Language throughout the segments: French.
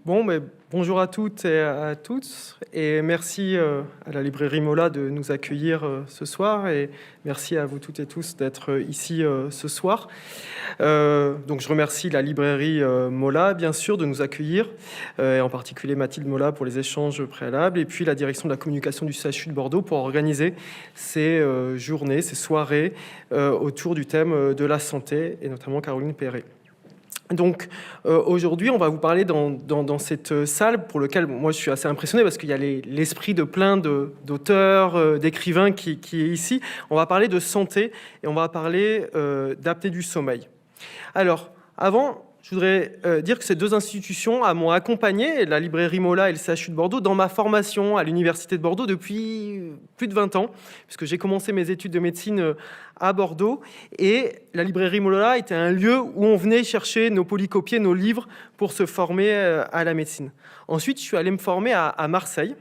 Bon, mais bonjour à toutes et à tous, et merci à la librairie Mola de nous accueillir ce soir, et merci à vous toutes et tous d'être ici ce soir. Donc je remercie la librairie Mola, bien sûr, de nous accueillir, et en particulier Mathilde Mola pour les échanges préalables, et puis la direction de la communication du CHU de Bordeaux pour organiser ces journées, ces soirées autour du thème de la santé, et notamment Caroline Perret. Donc aujourd'hui, on va vous parler dans cette salle pour laquelle moi je suis assez impressionné parce qu'il y a l'esprit de plein d'auteurs, d'écrivains qui est ici. On va parler de santé et on va parler d'apnée du sommeil. Alors, avant, je voudrais dire que ces deux institutions m'ont accompagné, la librairie Mola et le CHU de Bordeaux, dans ma formation à l'Université de Bordeaux depuis plus de 20 ans, puisque j'ai commencé mes études de médecine à Bordeaux, et la librairie Mola était un lieu où on venait chercher nos polycopiés, nos livres, pour se former à la médecine. Ensuite, je suis allé me former à Marseille,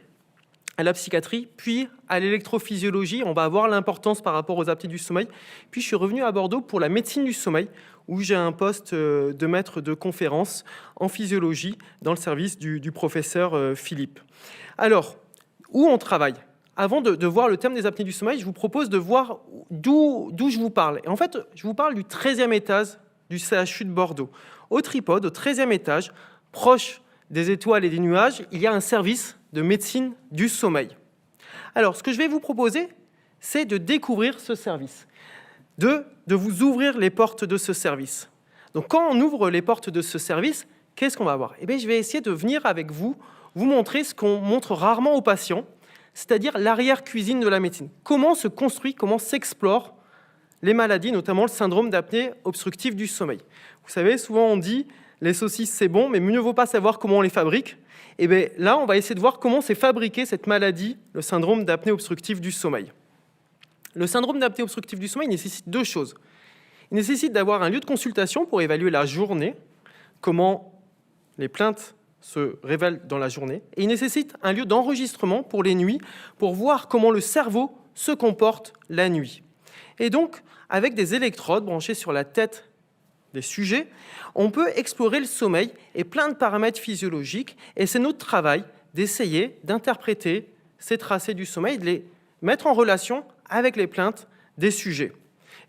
à la psychiatrie, puis à l'électrophysiologie. On va voir l'importance par rapport aux apnées du sommeil. Puis je suis revenu à Bordeaux pour la médecine du sommeil, où j'ai un poste de maître de conférence en physiologie dans le service du professeur Philippe. Alors, où on travaille ? Avant de voir le thème des apnées du sommeil, je vous propose de voir d'où je vous parle. Et en fait, je vous parle du 13e étage du CHU de Bordeaux. Au Tripode, au 13e étage, proche des étoiles et des nuages, il y a un service de médecine du sommeil. Alors, ce que je vais vous proposer, c'est de découvrir ce service, de vous ouvrir les portes de ce service. Donc, quand on ouvre les portes de ce service, qu'est-ce qu'on va voir ? Eh bien, je vais essayer de venir avec vous montrer ce qu'on montre rarement aux patients, c'est-à-dire l'arrière-cuisine de la médecine. Comment se construit, comment s'explorent les maladies, notamment le syndrome d'apnée obstructive du sommeil. Vous savez, souvent on dit les saucisses c'est bon, mais mieux vaut pas savoir comment on les fabrique. Et bien là, on va essayer de voir comment s'est fabriquée cette maladie, le syndrome d'apnée obstructive du sommeil. Le syndrome d'apnée obstructive du sommeil nécessite deux choses. Il nécessite d'avoir un lieu de consultation pour évaluer la journée, comment les plaintes se révèlent dans la journée, et il nécessite un lieu d'enregistrement pour les nuits, pour voir comment le cerveau se comporte la nuit. Et donc, avec des électrodes branchées sur la tête des sujets, on peut explorer le sommeil et plein de paramètres physiologiques, et c'est notre travail d'essayer d'interpréter ces tracés du sommeil, de les mettre en relation avec les plaintes des sujets.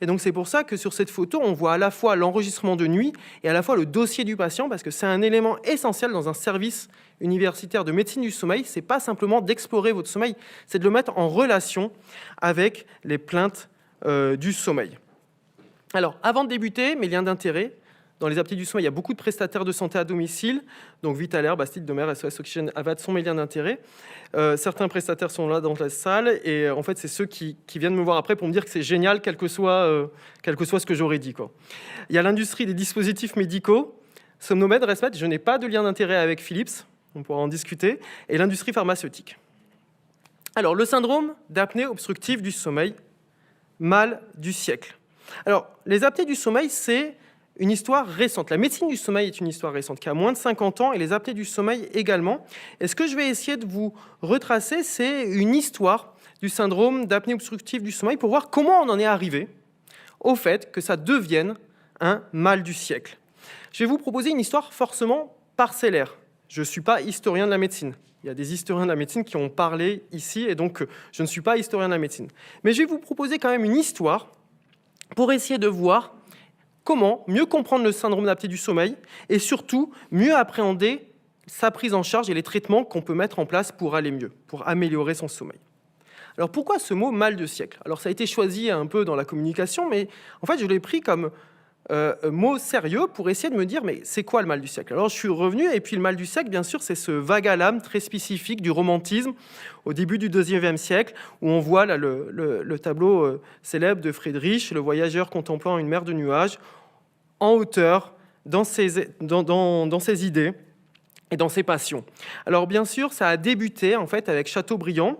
Et donc c'est pour ça que sur cette photo, on voit à la fois l'enregistrement de nuit et à la fois le dossier du patient, parce que c'est un élément essentiel dans un service universitaire de médecine du sommeil. Ce n'est pas simplement d'explorer votre sommeil, c'est de le mettre en relation avec les plaintes du sommeil. Alors, avant de débuter, mes liens d'intérêt. Dans les apnées du sommeil, il y a beaucoup de prestataires de santé à domicile, donc Vitalair, Bastille, Domer, SOS Oxygène, Avad sont mes liens d'intérêt. Certains prestataires sont là dans la salle, et en fait, c'est ceux qui viennent me voir après pour me dire que c'est génial, quel que soit ce que j'aurais dit, quoi. Il y a l'industrie des dispositifs médicaux, Somnomed, Respect, je n'ai pas de lien d'intérêt avec Philips, on pourra en discuter, et l'industrie pharmaceutique. Alors, le syndrome d'apnée obstructive du sommeil, mal du siècle. Alors, les apnées du sommeil, c'est une histoire récente. La médecine du sommeil est une histoire récente, qui a moins de 50 ans, et les apnées du sommeil également. Et ce que je vais essayer de vous retracer, c'est une histoire du syndrome d'apnée obstructive du sommeil pour voir comment on en est arrivé au fait que ça devienne un mal du siècle. Je vais vous proposer une histoire forcément parcellaire. Je ne suis pas historien de la médecine. Il y a des historiens de la médecine qui ont parlé ici, et donc je ne suis pas historien de la médecine. Mais je vais vous proposer quand même une histoire pour essayer de voir comment mieux comprendre le syndrome d'apnée du sommeil et surtout mieux appréhender sa prise en charge et les traitements qu'on peut mettre en place pour aller mieux, pour améliorer son sommeil. Alors pourquoi ce mot mal de siècle ? Alors ça a été choisi un peu dans la communication, mais en fait je l'ai pris comme mot sérieux pour essayer de me dire mais c'est quoi le mal du siècle ? Alors je suis revenu, et puis le mal du siècle, bien sûr, c'est ce vague à l'âme très spécifique du romantisme au début du IIe siècle, où on voit là, le tableau célèbre de Friedrich, le voyageur contemplant une mer de nuages, en hauteur, dans ses idées et dans ses passions. Alors bien sûr, ça a débuté en fait avec Chateaubriand,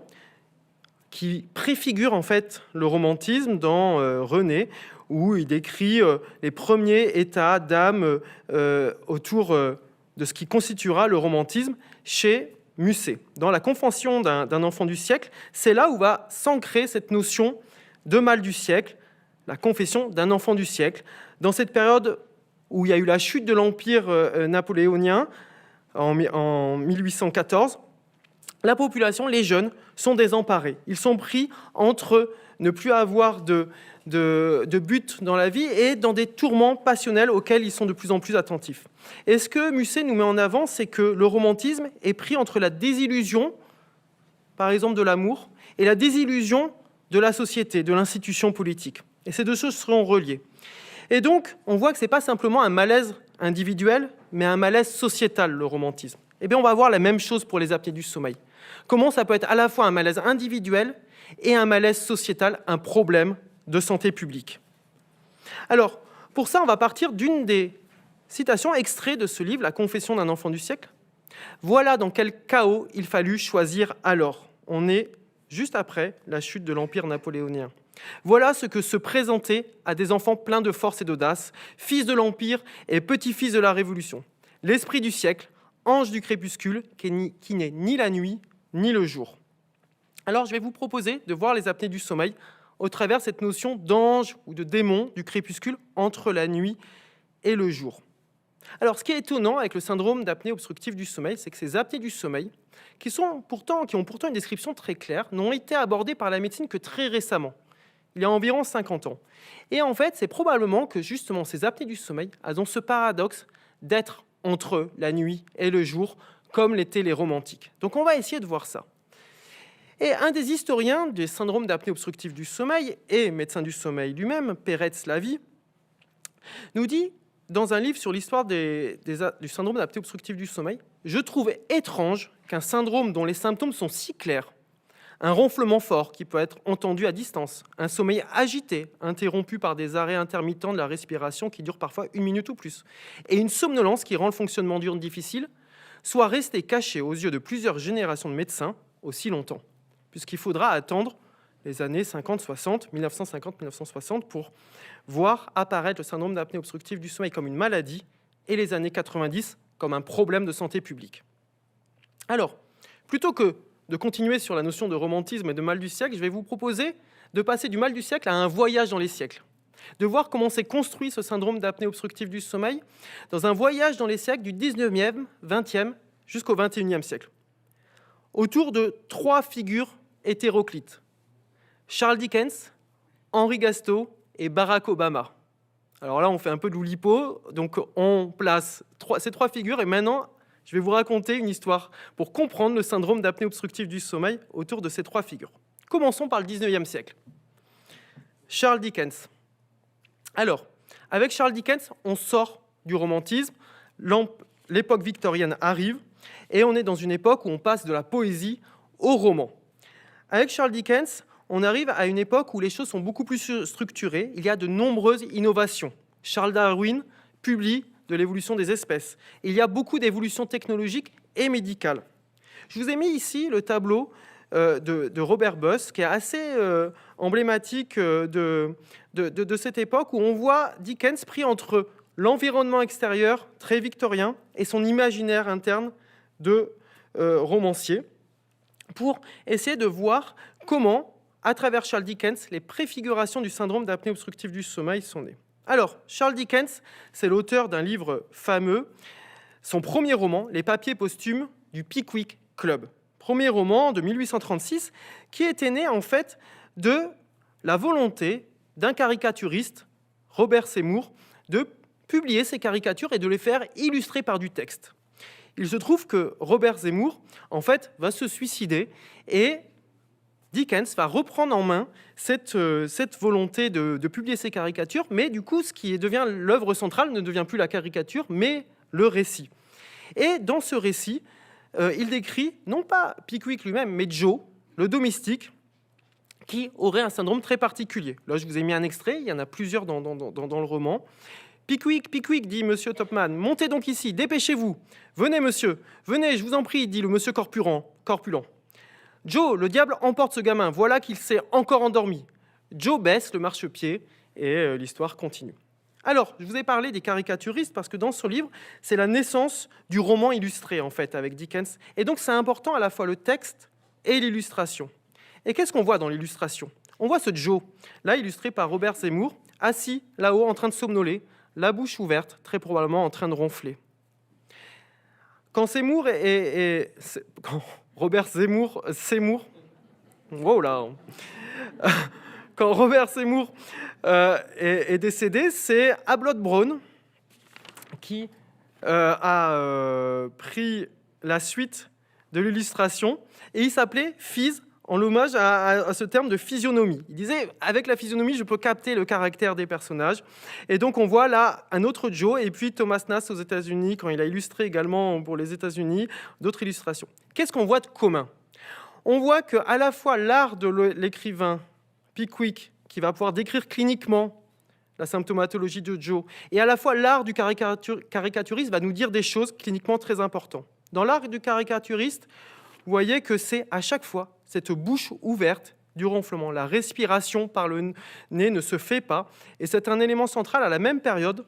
qui préfigure en fait le romantisme dans René, où il décrit les premiers états d'âme autour de ce qui constituera le romantisme chez Musset. Dans la Confession d'un enfant du siècle, c'est là où va s'ancrer cette notion de mal du siècle, la confession d'un enfant du siècle. Dans cette période où il y a eu la chute de l'Empire napoléonien, en 1814, la population, les jeunes, sont désemparés. Ils sont pris entre ne plus avoir de but dans la vie et dans des tourments passionnels auxquels ils sont de plus en plus attentifs. Et ce que Musset nous met en avant, c'est que le romantisme est pris entre la désillusion, par exemple de l'amour, et la désillusion de la société, de l'institution politique. Et ces deux choses seront reliées. Et donc, on voit que ce n'est pas simplement un malaise individuel, mais un malaise sociétal, le romantisme. Eh bien, on va voir la même chose pour les apnées du sommeil. Comment ça peut être à la fois un malaise individuel et un malaise sociétal, un problème de santé publique. Alors, pour ça, on va partir d'une des citations extraites de ce livre, La Confession d'un enfant du siècle. Voilà dans quel chaos il fallut choisir alors. On est juste après la chute de l'Empire napoléonien. Voilà ce que se présentait à des enfants pleins de force et d'audace, fils de l'Empire et petits-fils de la Révolution. L'esprit du siècle, ange du crépuscule, qui n'est ni la nuit ni le jour. Alors, je vais vous proposer de voir les apnées du sommeil au travers de cette notion d'ange ou de démon du crépuscule entre la nuit et le jour. Alors, ce qui est étonnant avec le syndrome d'apnée obstructive du sommeil, c'est que ces apnées du sommeil, qui ont pourtant une description très claire, n'ont été abordées par la médecine que très récemment, il y a environ 50 ans. Et en fait, c'est probablement que justement ces apnées du sommeil, elles ont ce paradoxe d'être entre la nuit et le jour, comme l'étaient les romantiques. Donc on va essayer de voir ça. Et un des historiens des syndromes d'apnée obstructive du sommeil et médecin du sommeil lui-même, Peretz-Lavie, nous dit dans un livre sur l'histoire du syndrome d'apnée obstructive du sommeil, « Je trouve étrange qu'un syndrome dont les symptômes sont si clairs, un ronflement fort qui peut être entendu à distance, un sommeil agité, interrompu par des arrêts intermittents de la respiration qui durent parfois 1 minute ou plus, et une somnolence qui rend le fonctionnement diurne difficile, soit resté caché aux yeux de plusieurs générations de médecins aussi longtemps, puisqu'il faudra attendre les années 50-60, 1950-1960, pour voir apparaître le syndrome d'apnée obstructive du sommeil comme une maladie, et les années 90 comme un problème de santé publique. Alors, plutôt que de continuer sur la notion de romantisme et de mal du siècle, je vais vous proposer de passer du mal du siècle à un voyage dans les siècles, de voir comment s'est construit ce syndrome d'apnée obstructive du sommeil dans un voyage dans les siècles du 19e, 20e jusqu'au 21e siècle, autour de 3 figures hétéroclites, Charles Dickens, Henri Gastaud et Barack Obama. Alors là, on fait un peu de l'oulipo, donc on place ces 3 figures, et maintenant, je vais vous raconter une histoire pour comprendre le syndrome d'apnée obstructive du sommeil autour de ces 3 figures. Commençons par le 19e siècle. Charles Dickens. Alors, avec Charles Dickens, on sort du romantisme, l'époque victorienne arrive, et on est dans une époque où on passe de la poésie au roman. Avec Charles Dickens, on arrive à une époque où les choses sont beaucoup plus structurées, il y a de nombreuses innovations. Charles Darwin publie de l'évolution des espèces. Il y a beaucoup d'évolutions technologiques et médicales. Je vous ai mis ici le tableau de Robert Buss, qui est assez emblématique de cette époque, où on voit Dickens pris entre l'environnement extérieur, très victorien, et son imaginaire interne de romancier, pour essayer de voir comment, à travers Charles Dickens, les préfigurations du syndrome d'apnée obstructive du sommeil sont nées. Alors, Charles Dickens, c'est l'auteur d'un livre fameux, son premier roman, Les papiers posthumes du Pickwick Club. Premier roman de 1836, qui était né en fait de la volonté d'un caricaturiste, Robert Seymour, de publier ses caricatures et de les faire illustrer par du texte. Il se trouve que Robert Seymour, en fait, va se suicider, et Dickens va reprendre en main cette volonté de publier ses caricatures, mais du coup, ce qui devient l'œuvre centrale ne devient plus la caricature, mais le récit. Et dans ce récit, il décrit, non pas Pickwick lui-même, mais Joe, le domestique, qui aurait un syndrome très particulier. Là, je vous ai mis un extrait, il y en a plusieurs dans le roman. « Pickwick, Pickwick, dit monsieur Topman, montez donc ici, dépêchez-vous. Venez, monsieur, venez, je vous en prie, dit le monsieur corpulent. Joe, le diable emporte ce gamin, voilà qu'il s'est encore endormi. » Joe baisse le marchepied et l'histoire continue. Alors, je vous ai parlé des caricaturistes parce que dans ce livre, c'est la naissance du roman illustré, en fait, avec Dickens. Et donc, c'est important à la fois le texte et l'illustration. Et qu'est-ce qu'on voit dans l'illustration ? On voit ce Joe, là illustré par Robert Seymour, assis là-haut en train de somnoler, la bouche ouverte, très probablement en train de ronfler. Quand quand Robert Seymour, wow là, quand Robert Seymour est décédé, c'est Ablott Brown qui a pris la suite de l'illustration, et il s'appelait Phys, en l'hommage à ce terme de physionomie. Il disait, avec la physionomie, je peux capter le caractère des personnages. Et donc, on voit là un autre Joe, et puis Thomas Nast aux États-Unis, quand il a illustré également pour les États-Unis, d'autres illustrations. Qu'est-ce qu'on voit de commun? On voit qu'à la fois l'art de l'écrivain Pickwick, qui va pouvoir décrire cliniquement la symptomatologie de Joe, et à la fois l'art du caricaturiste va nous dire des choses cliniquement très importantes. Dans l'art du caricaturiste, vous voyez que c'est à chaque fois cette bouche ouverte du ronflement. La respiration par le nez ne se fait pas. Et c'est un élément central. À la même période,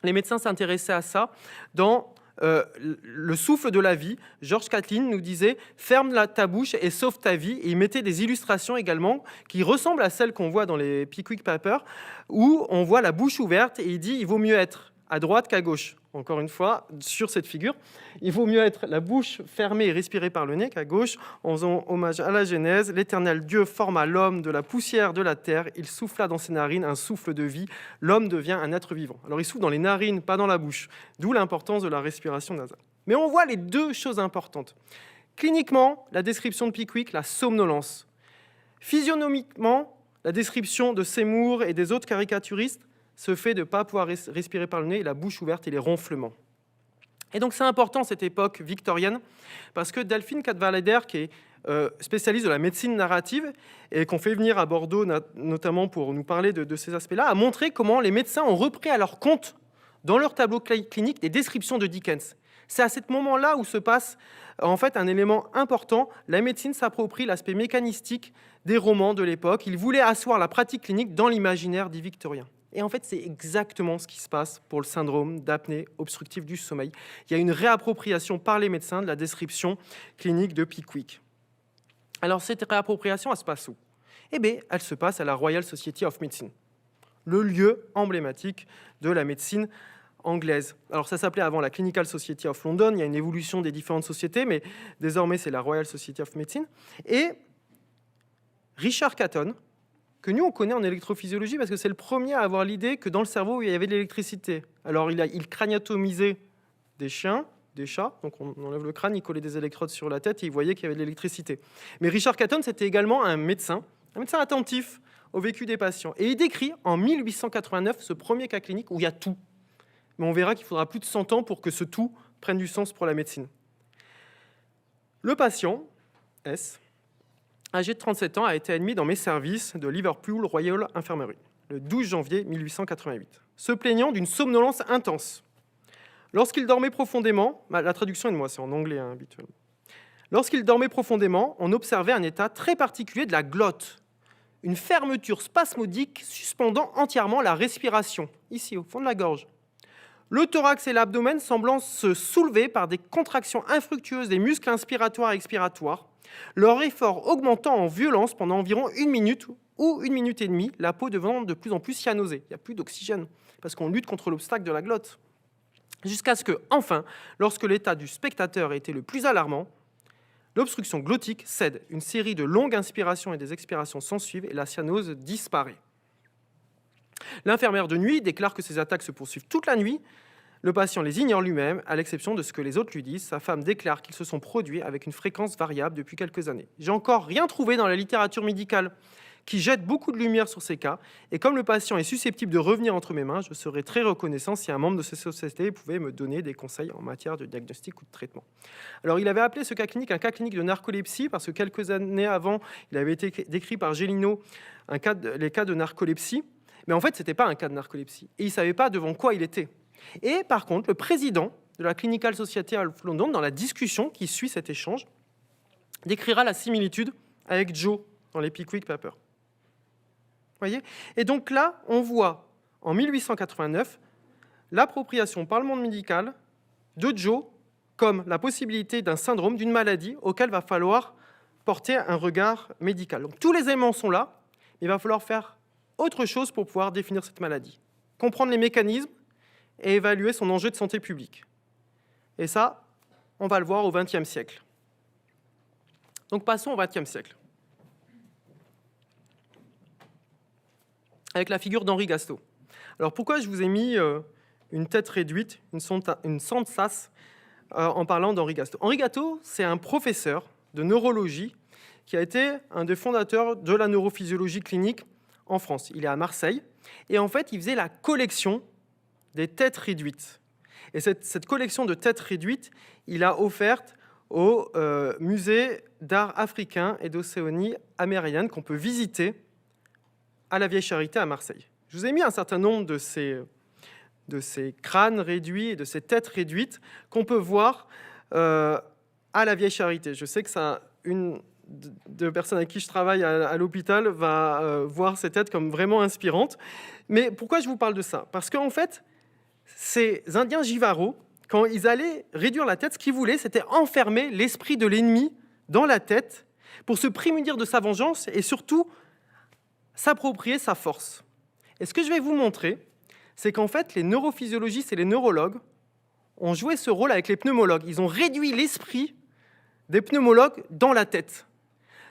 les médecins s'intéressaient à ça dans le souffle de la vie. George Catlin nous disait « ferme ta bouche et sauve ta vie ». Et il mettait des illustrations également qui ressemblent à celles qu'on voit dans les Pickwick Papers, où on voit la bouche ouverte et il dit « il vaut mieux être à droite qu'à gauche ». Encore une fois, sur cette figure, il vaut mieux être la bouche fermée et respirer par le nez qu'à gauche, en faisant hommage à la Genèse. L'Éternel Dieu forma l'homme de la poussière de la terre, il souffla dans ses narines un souffle de vie, l'homme devient un être vivant. Alors il souffle dans les narines, pas dans la bouche, d'où l'importance de la respiration nasale. Mais on voit les deux choses importantes. Cliniquement, la description de Pickwick, la somnolence. Physionomiquement, la description de Seymour et des autres caricaturistes, ce fait de ne pas pouvoir respirer par le nez, la bouche ouverte et les ronflements. Et donc c'est important cette époque victorienne, parce que Delphine Cadwallader, qui est spécialiste de la médecine narrative, et qu'on fait venir à Bordeaux notamment pour nous parler de ces aspects-là, a montré comment les médecins ont repris à leur compte, dans leur tableau clinique, des descriptions de Dickens. C'est à ce moment-là où se passe en fait un élément important. La médecine s'approprie l'aspect mécanistique des romans de l'époque. Il voulait asseoir la pratique clinique dans l'imaginaire des Victoriens. Et en fait, c'est exactement ce qui se passe pour le syndrome d'apnée obstructive du sommeil. Il y a une réappropriation par les médecins de la description clinique de Pickwick. Alors, cette réappropriation, elle se passe où? Eh bien, elle se passe à la Royal Society of Medicine, le lieu emblématique de la médecine anglaise. Alors, ça s'appelait avant la Clinical Society of London. Il y a une évolution des différentes sociétés, mais désormais, c'est la Royal Society of Medicine. Et Richard Caton, que nous, on connaît en électrophysiologie parce que c'est le premier à avoir l'idée que dans le cerveau, il y avait de l'électricité. Alors, il craniatomisait des chiens, des chats, donc on enlève le crâne, il collait des électrodes sur la tête et il voyait qu'il y avait de l'électricité. Mais Richard Caton, c'était également un médecin attentif au vécu des patients. Et il décrit en 1889 ce premier cas clinique où il y a tout. Mais on verra qu'il faudra plus de 100 ans pour que ce tout prenne du sens pour la médecine. Le patient, S, âgé de 37 ans, a été admis dans mes services de Liverpool Royal Infirmary le 12 janvier 1888, se plaignant d'une somnolence intense. Lorsqu'il dormait profondément, la traduction est de moi, c'est en anglais habituellement. Lorsqu'il dormait profondément, on observait un état très particulier de la glotte, une fermeture spasmodique suspendant entièrement la respiration, ici au fond de la gorge. Le thorax et l'abdomen semblant se soulever par des contractions infructueuses des muscles inspiratoires et expiratoires, leur effort augmentant en violence pendant environ 1 minute ou 1 minute et demie, la peau devenant de plus en plus cyanosée. Il n'y a plus d'oxygène, parce qu'on lutte contre l'obstacle de la glotte. Jusqu'à ce que, enfin, lorsque l'état du spectateur était le plus alarmant, l'obstruction glottique cède. Une série de longues inspirations et des expirations s'ensuivent et la cyanose disparaît. L'infirmière de nuit déclare que ces attaques se poursuivent toute la nuit. Le patient les ignore lui-même, à l'exception de ce que les autres lui disent. Sa femme déclare qu'ils se sont produits avec une fréquence variable depuis quelques années. J'ai encore rien trouvé dans la littérature médicale qui jette beaucoup de lumière sur ces cas. Et comme le patient est susceptible de revenir entre mes mains, je serais très reconnaissant si un membre de cette société pouvait me donner des conseils en matière de diagnostic ou de traitement. Alors, il avait appelé ce cas clinique un cas clinique de narcolepsie parce que quelques années avant, il avait été décrit par Gélineau les cas de narcolepsie. Mais en fait, ce n'était pas un cas de narcolepsie. Et il ne savait pas devant quoi il était. Et par contre, le président de la Clinical Society of London, dans la discussion qui suit cet échange, décrira la similitude avec Joe dans les Pickwick Papers. Voyez ? Et donc là, on voit en 1889 l'appropriation par le monde médical de Joe comme la possibilité d'un syndrome, d'une maladie auquel va falloir porter un regard médical. Donc tous les éléments sont là, mais il va falloir faire autre chose pour pouvoir définir cette maladie. Comprendre les mécanismes et évaluer son enjeu de santé publique. Et ça, on va le voir au XXe siècle. Donc passons au XXe siècle. Avec la figure d'Henri Gastaut. Alors pourquoi je vous ai mis une tête réduite, une sonde SAS, en parlant d'Henri Gastaut? Henri Gastaut, c'est un professeur de neurologie qui a été un des fondateurs de la neurophysiologie clinique en France. Il est à Marseille. Et en fait, il faisait la collection des têtes réduites. Et cette collection de têtes réduites, il a offerte au musée d'art africain et d'Océanie amérindienne qu'on peut visiter à la Vieille Charité à Marseille. Je vous ai mis un certain nombre de ces crânes réduits et de ces têtes réduites qu'on peut voir à la Vieille Charité. Je sais que une de personnes avec qui je travaille à l'hôpital va voir ces têtes comme vraiment inspirantes. Mais pourquoi je vous parle de ça? Parce qu'en fait, ces Indiens Jivaro, quand ils allaient réduire la tête, ce qu'ils voulaient, c'était enfermer l'esprit de l'ennemi dans la tête pour se prémunir de sa vengeance et surtout s'approprier sa force. Et ce que je vais vous montrer, c'est qu'en fait, les neurophysiologistes et les neurologues ont joué ce rôle avec les pneumologues. Ils ont réduit l'esprit des pneumologues dans la tête.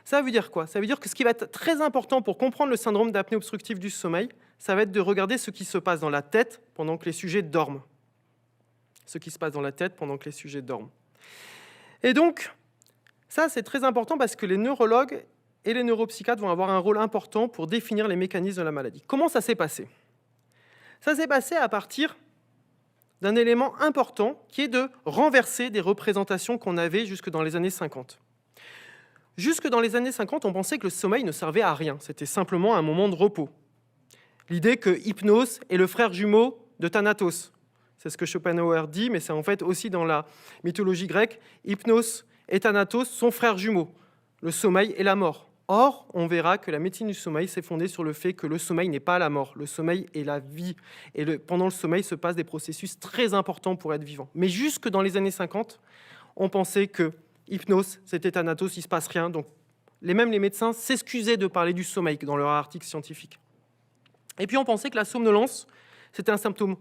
Ça veut dire quoi? Ça veut dire que ce qui va être très important pour comprendre le syndrome d'apnée obstructive du sommeil, ça va être de regarder ce qui se passe dans la tête pendant que les sujets dorment. Ce qui se passe dans la tête pendant que les sujets dorment. Et donc, ça, c'est très important parce que les neurologues et les neuropsychiatres vont avoir un rôle important pour définir les mécanismes de la maladie. Comment ça s'est passé? Ça s'est passé à partir d'un élément important qui est de renverser des représentations qu'on avait jusque dans les années 50. Jusque dans les années 50, on pensait que le sommeil ne servait à rien. C'était simplement un moment de repos. L'idée que Hypnos est le frère jumeau de Thanatos. C'est ce que Schopenhauer dit, mais c'est en fait aussi dans la mythologie grecque, Hypnos et Thanatos sont frères jumeaux, le sommeil et la mort. Or, on verra que la médecine du sommeil s'est fondée sur le fait que le sommeil n'est pas la mort, le sommeil est la vie. Et pendant le sommeil se passent des processus très importants pour être vivant. Mais jusque dans les années 50, on pensait que Hypnos, c'était Thanatos, il ne se passe rien. Donc, même les médecins s'excusaient de parler du sommeil dans leurs articles scientifiques. Et puis, on pensait que la somnolence, c'était un symptôme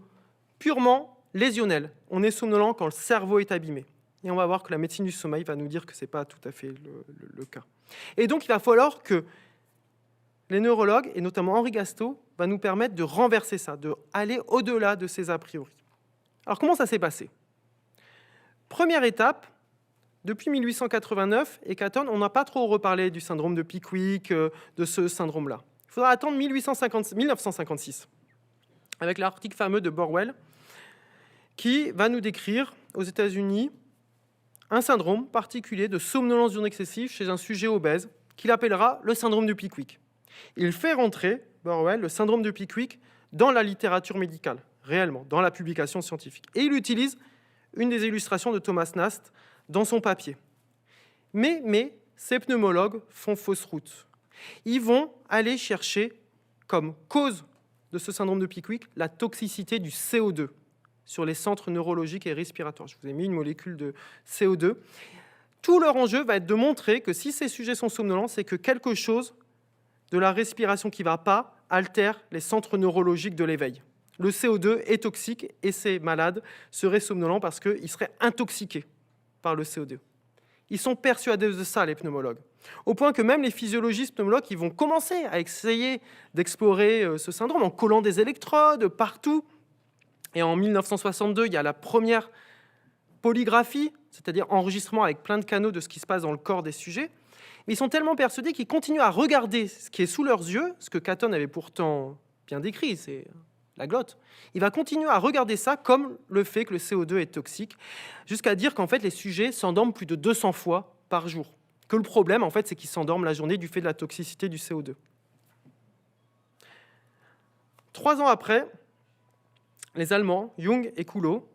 purement lésionnel. On est somnolent quand le cerveau est abîmé. Et on va voir que la médecine du sommeil va nous dire que ce n'est pas tout à fait le cas. Et donc, il va falloir que les neurologues, et notamment Henri Gastaut, va nous permettre de renverser ça, d'aller au-delà de ces a priori. Alors, comment ça s'est passé? Première étape, depuis 1889 et Catton, on n'a pas trop reparlé du syndrome de Pickwick, de ce syndrome-là. Il faudra attendre 1956, avec l'article fameux de Borwell, qui va nous décrire, aux États-Unis, un syndrome particulier de somnolence diurne excessive chez un sujet obèse, qu'il appellera le syndrome de Pickwick. Il fait rentrer, Borwell, le syndrome de Pickwick dans la littérature médicale, réellement, dans la publication scientifique. Et il utilise une des illustrations de Thomas Nast dans son papier. Mais ces pneumologues font fausse route. Ils vont aller chercher comme cause de ce syndrome de Pickwick la toxicité du CO2 sur les centres neurologiques et respiratoires. Je vous ai mis une molécule de CO2. Tout leur enjeu va être de montrer que si ces sujets sont somnolents, c'est que quelque chose de la respiration qui ne va pas altère les centres neurologiques de l'éveil. Le CO2 est toxique et ces malades seraient somnolents parce qu'ils seraient intoxiqués par le CO2. Ils sont persuadés de ça, les pneumologues. Au point que même les physiologistes pneumologues ils vont commencer à essayer d'explorer ce syndrome en collant des électrodes partout. Et en 1962, il y a la première polygraphie, c'est-à-dire enregistrement avec plein de canaux de ce qui se passe dans le corps des sujets. Mais ils sont tellement persuadés qu'ils continuent à regarder ce qui est sous leurs yeux, ce que Catton avait pourtant bien décrit, c'est la glotte. Il va continuer à regarder ça comme le fait que le CO2 est toxique, jusqu'à dire qu'en fait, les sujets s'endorment plus de 200 fois par jour. Que le problème, en fait, c'est qu'ils s'endorment la journée du fait de la toxicité du CO2. 3 ans après, les Allemands, Jung et Kulo,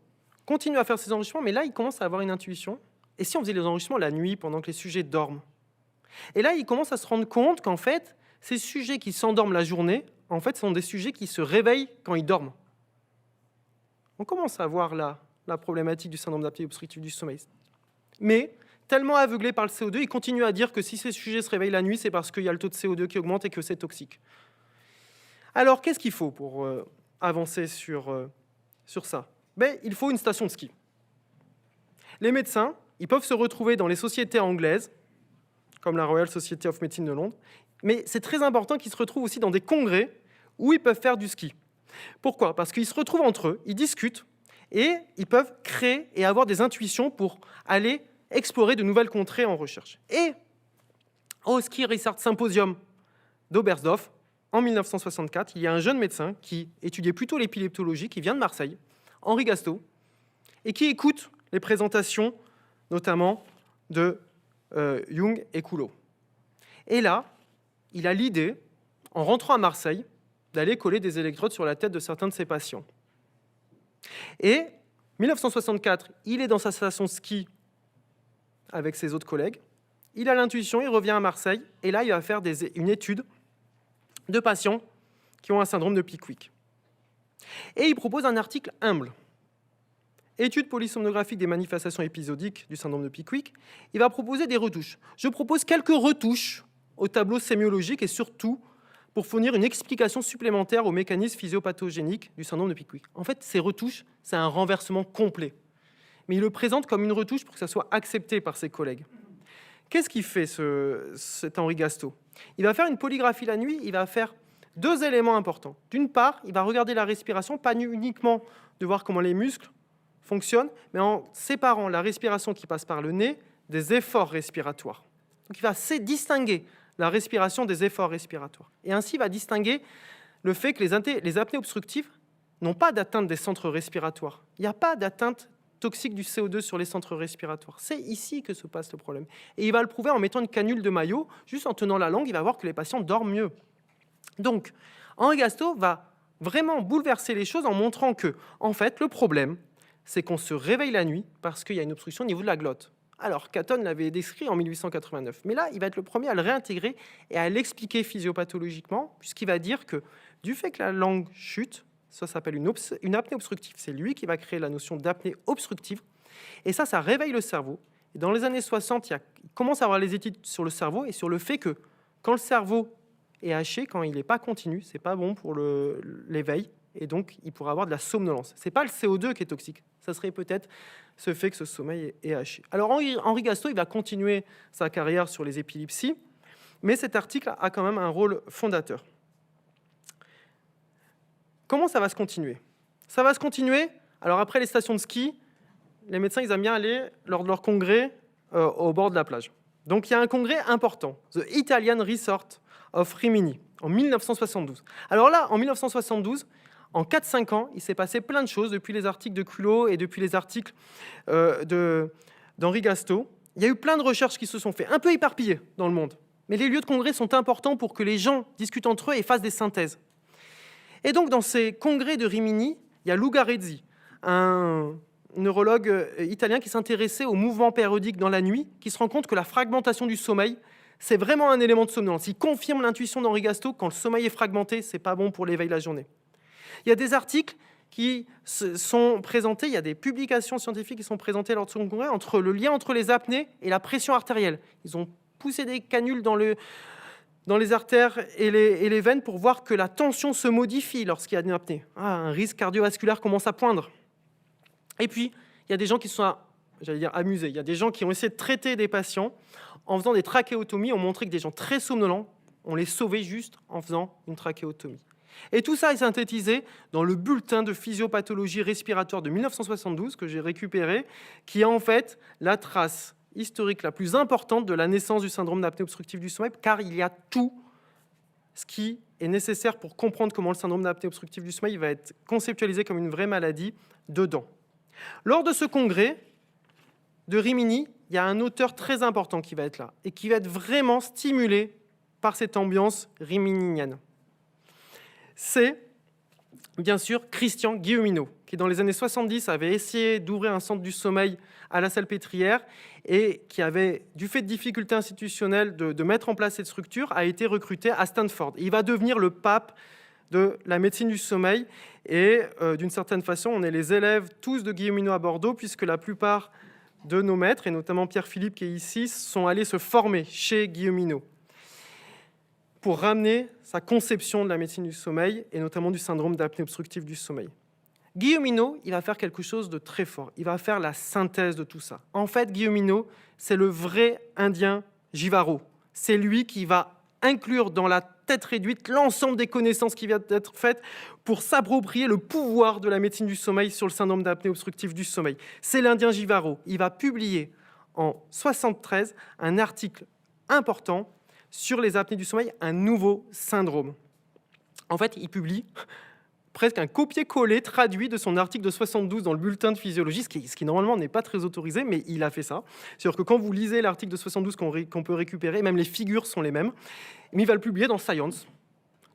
continuent à faire ces enregistrements, mais là, ils commencent à avoir une intuition. Et si on faisait les enregistrements la nuit, pendant que les sujets dorment? Et là, ils commencent à se rendre compte qu'en fait, ces sujets qui s'endorment la journée, en fait, sont des sujets qui se réveillent quand ils dorment. On commence à voir la problématique du syndrome d'apnée obstructive du sommeil. Mais, tellement aveuglés par le CO2, ils continuent à dire que si ces sujets se réveillent la nuit, c'est parce qu'il y a le taux de CO2 qui augmente et que c'est toxique. Alors, qu'est-ce qu'il faut pour avancer sur ça? Il faut une station de ski. Les médecins ils peuvent se retrouver dans les sociétés anglaises, comme la Royal Society of Medicine de Londres, mais c'est très important qu'ils se retrouvent aussi dans des congrès où ils peuvent faire du ski. Pourquoi ? Parce qu'ils se retrouvent entre eux, ils discutent, et ils peuvent créer et avoir des intuitions pour aller explorer de nouvelles contrées en recherche. Et au Ski Research Symposium d'Oberstdorf, en 1964, il y a un jeune médecin qui étudiait plutôt l'épileptologie, qui vient de Marseille, Henri Gastaud, et qui écoute les présentations, notamment de Jung et Coulot. Et là, il a l'idée, en rentrant à Marseille, d'aller coller des électrodes sur la tête de certains de ses patients. Et 1964, il est dans sa station de ski avec ses autres collègues. Il a l'intuition, il revient à Marseille, et là, il va faire une étude de patients qui ont un syndrome de Pickwick. Et il propose un article humble. Étude polysomnographique des manifestations épisodiques du syndrome de Pickwick. Il va proposer des retouches. Je propose quelques retouches au tableau sémiologique et surtout pour fournir une explication supplémentaire aux mécanismes physiopathogéniques du syndrome de Pickwick. En fait, ces retouches, c'est un renversement complet. Mais il le présente comme une retouche pour que ça soit accepté par ses collègues. Qu'est-ce qu'il fait, cet Henri Gastaud ? Il va faire une polygraphie la nuit, il va faire 2 éléments importants. D'une part, il va regarder la respiration, pas uniquement de voir comment les muscles fonctionnent, mais en séparant la respiration qui passe par le nez des efforts respiratoires. Donc il va distinguer la respiration des efforts respiratoires. Et ainsi, il va distinguer le fait que les apnées obstructives n'ont pas d'atteinte des centres respiratoires. Il n'y a pas d'atteinte toxique du CO2 sur les centres respiratoires. C'est ici que se passe le problème. Et il va le prouver en mettant une canule de maillot, juste en tenant la langue, il va voir que les patients dorment mieux. Donc, Henri Gastaud va vraiment bouleverser les choses en montrant que, en fait, le problème, c'est qu'on se réveille la nuit parce qu'il y a une obstruction au niveau de la glotte. Alors, Catton l'avait décrit en 1889. Mais là, il va être le premier à le réintégrer et à l'expliquer physiopathologiquement, puisqu'il va dire que du fait que la langue chute, ça s'appelle une apnée obstructive. C'est lui qui va créer la notion d'apnée obstructive. Et ça réveille le cerveau. Et dans les années 60, il commence à avoir les études sur le cerveau et sur le fait que quand le cerveau est haché, quand il n'est pas continu, c'est pas bon pour l'éveil. Et donc, il pourra avoir de la somnolence. Ce n'est pas le CO2 qui est toxique. Ça serait peut-être ce fait que ce sommeil est haché. Alors, Henri Gastaud, il va continuer sa carrière sur les épilepsies, mais cet article a quand même un rôle fondateur. Comment ça va se continuer ? Ça va se continuer. Alors, après les stations de ski, les médecins, ils aiment bien aller, lors de leur congrès, au bord de la plage. Donc, il y a un congrès important, The Italian Resort of Rimini, en 1972. Alors là, en 1972, en 4-5 ans, il s'est passé plein de choses depuis les articles de Culot et depuis les articles d'Henri Gastaud. Il y a eu plein de recherches qui se sont faites, un peu éparpillées dans le monde. Mais les lieux de congrès sont importants pour que les gens discutent entre eux et fassent des synthèses. Et donc, dans ces congrès de Rimini, il y a Lugarezzi, un neurologue italien qui s'intéressait au mouvement périodique dans la nuit, qui se rend compte que la fragmentation du sommeil, c'est vraiment un élément de somnolence. Il confirme l'intuition d'Henri Gastaud, quand le sommeil est fragmenté, c'est pas bon pour l'éveil la journée. Il y a des articles qui sont présentés, il y a des publications scientifiques qui sont présentées lors de ce congrès entre le lien entre les apnées et la pression artérielle. Ils ont poussé des canules dans les artères et les veines pour voir que la tension se modifie lorsqu'il y a une apnée. Un risque cardiovasculaire commence à poindre. Et puis, il y a des gens qui se sont, amusés. Il y a des gens qui ont essayé de traiter des patients en faisant des trachéotomies. On montrait que des gens très somnolents, on les sauvait juste en faisant une trachéotomie. Et tout ça est synthétisé dans le bulletin de physiopathologie respiratoire de 1972 que j'ai récupéré, qui est en fait la trace historique la plus importante de la naissance du syndrome d'apnée obstructive du sommeil, car il y a tout ce qui est nécessaire pour comprendre comment le syndrome d'apnée obstructive du sommeil va être conceptualisé comme une vraie maladie dedans. Lors de ce congrès de Rimini, il y a un auteur très important qui va être là et qui va être vraiment stimulé par cette ambiance rimininienne. C'est bien sûr Christian Guilleminault, qui dans les années 70 avait essayé d'ouvrir un centre du sommeil à la Salpêtrière et qui avait, du fait de difficultés institutionnelles de mettre en place cette structure, a été recruté à Stanford. Il va devenir le pape de la médecine du sommeil et d'une certaine façon, on est les élèves tous de Guilleminault à Bordeaux, puisque la plupart de nos maîtres, et notamment Pierre-Philippe qui est ici, sont allés se former chez Guilleminault pour ramener sa conception de la médecine du sommeil et notamment du syndrome d'apnée obstructive du sommeil. Guilleminot, il va faire quelque chose de très fort. Il va faire la synthèse de tout ça. En fait, Guilleminot, c'est le vrai Indien Jivaro. C'est lui qui va inclure dans la tête réduite l'ensemble des connaissances qui viennent d'être faites pour s'approprier le pouvoir de la médecine du sommeil sur le syndrome d'apnée obstructive du sommeil. C'est l'Indien Jivaro. Il va publier en 1973 un article important sur les apnées du sommeil, un nouveau syndrome. En fait, il publie presque un copier-coller traduit de son article de 72 dans le bulletin de physiologie, ce qui normalement n'est pas très autorisé, mais il a fait ça. C'est-à-dire que quand vous lisez l'article de 72 qu'on peut récupérer, même les figures sont les mêmes, mais il va le publier dans Science,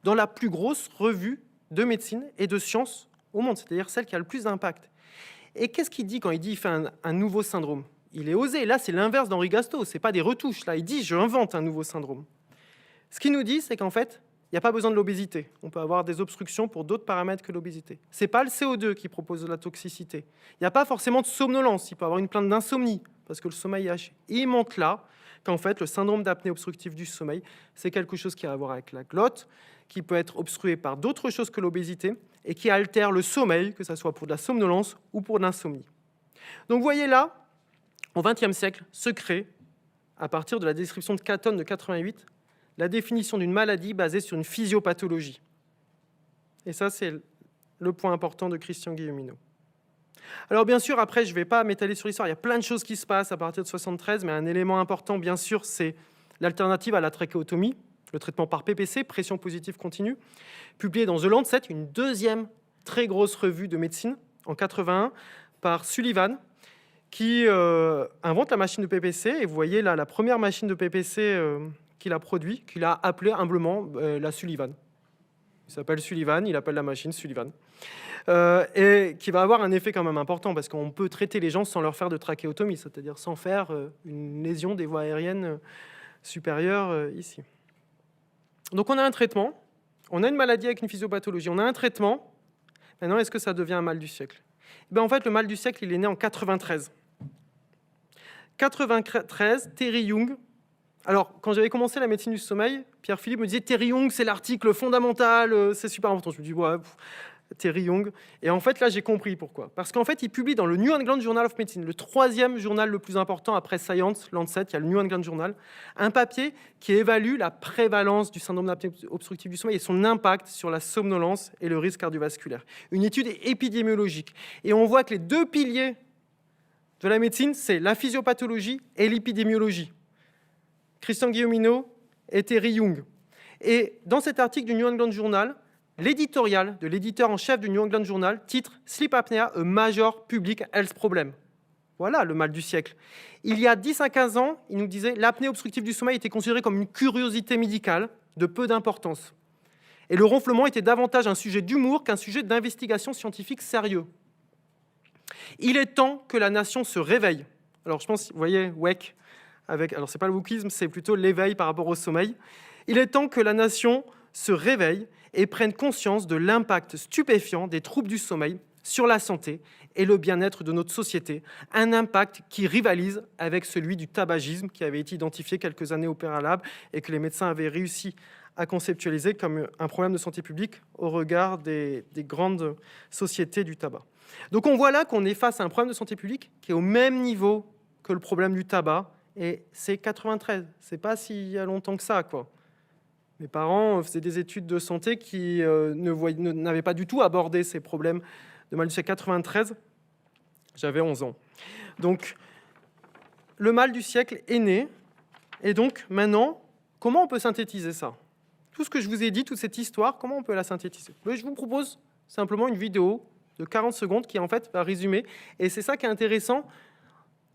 dans la plus grosse revue de médecine et de sciences au monde, c'est-à-dire celle qui a le plus d'impact. Et qu'est-ce qu'il dit quand il dit qu'il fait un nouveau syndrome? Il est osé. Là, c'est l'inverse d'Henri Gastaut, ce n'est pas des retouches. Là, il dit « je invente un nouveau syndrome ». Ce qu'il nous dit, c'est qu'en fait, il n'y a pas besoin de l'obésité. On peut avoir des obstructions pour d'autres paramètres que l'obésité. Ce n'est pas le CO2 qui propose de la toxicité. Il n'y a pas forcément de somnolence. Il peut avoir une plainte d'insomnie parce que le sommeil est haché. Et il montre là qu'en fait, le syndrome d'apnée obstructive du sommeil, c'est quelque chose qui a à voir avec la glotte, qui peut être obstrué par d'autres choses que l'obésité et qui altère le sommeil, que ce soit pour de la somnolence ou pour de l'insomnie. Donc vous voyez là, au XXe siècle, se crée, à partir de la description de Catton de 88, la définition d'une maladie basée sur une physiopathologie. Et ça, c'est le point important de Christian Guilleminot. Alors bien sûr, après, je ne vais pas m'étaler sur l'histoire, il y a plein de choses qui se passent à partir de 73, mais un élément important, bien sûr, c'est l'alternative à la trachéotomie, le traitement par PPC, pression positive continue, publié dans The Lancet, une deuxième très grosse revue de médecine, en 81, par Sullivan, qui invente la machine de PPC. Et vous voyez là, la première machine de PPC qu'il a produit, qu'il a appelée humblement la Sullivan. Il s'appelle Sullivan, il appelle la machine Sullivan. Et qui va avoir un effet quand même important, parce qu'on peut traiter les gens sans leur faire de trachéotomie, c'est-à-dire sans faire une lésion des voies aériennes supérieures ici. Donc on a un traitement, on a une maladie avec une physiopathologie, on a un traitement. Maintenant, est-ce que ça devient un mal du siècle? En fait, le mal du siècle, il est né en 93. 93, Terry Young. Alors, quand j'avais commencé la médecine du sommeil, Pierre-Philippe me disait « Terry Young, c'est l'article fondamental, c'est super important ». Je me dis « ouais, Terry Young ». Et en fait, là, j'ai compris pourquoi. Parce qu'en fait, il publie dans le New England Journal of Medicine, le troisième journal le plus important après Science, Lancet, il y a le New England Journal, un papier qui évalue la prévalence du syndrome d'apnée obstructive du sommeil et son impact sur la somnolence et le risque cardiovasculaire. Une étude épidémiologique. Et on voit que les deux piliers de la médecine, c'est la physiopathologie et l'épidémiologie. Christian Guilleminot et Terry Young. Et dans cet article du New England Journal, l'éditorial de l'éditeur en chef du New England Journal titre « Sleep apnea, a major public health problem ». Voilà le mal du siècle. Il y a 10 à 15 ans, il nous disait « L'apnée obstructive du sommeil était considérée comme une curiosité médicale de peu d'importance. Et le ronflement était davantage un sujet d'humour qu'un sujet d'investigation scientifique sérieux. Il est temps que la nation se réveille. » Alors je pense, vous voyez, WEC, alors c'est pas le wokisme, c'est plutôt l'éveil par rapport au sommeil. Il est temps que la nation se réveille et prenne conscience de l'impact stupéfiant des troubles du sommeil sur la santé et le bien-être de notre société, un impact qui rivalise avec celui du tabagisme qui avait été identifié quelques années au préalable et que les médecins avaient réussi à conceptualiser comme un problème de santé publique au regard des grandes sociétés du tabac. Donc on voit là qu'on est face à un problème de santé publique qui est au même niveau que le problème du tabac, et c'est 93, c'est pas s'il y a longtemps que ça, quoi. Mes parents faisaient des études de santé qui n'avaient pas du tout abordé ces problèmes de mal du siècle. 93, j'avais 11 ans. Donc, le mal du siècle est né. Et donc, maintenant, comment on peut synthétiser ça? Tout ce que je vous ai dit, toute cette histoire, comment on peut la synthétiser? Je vous propose simplement une vidéo de 40 secondes qui, en fait, va résumer. Et c'est ça qui est intéressant.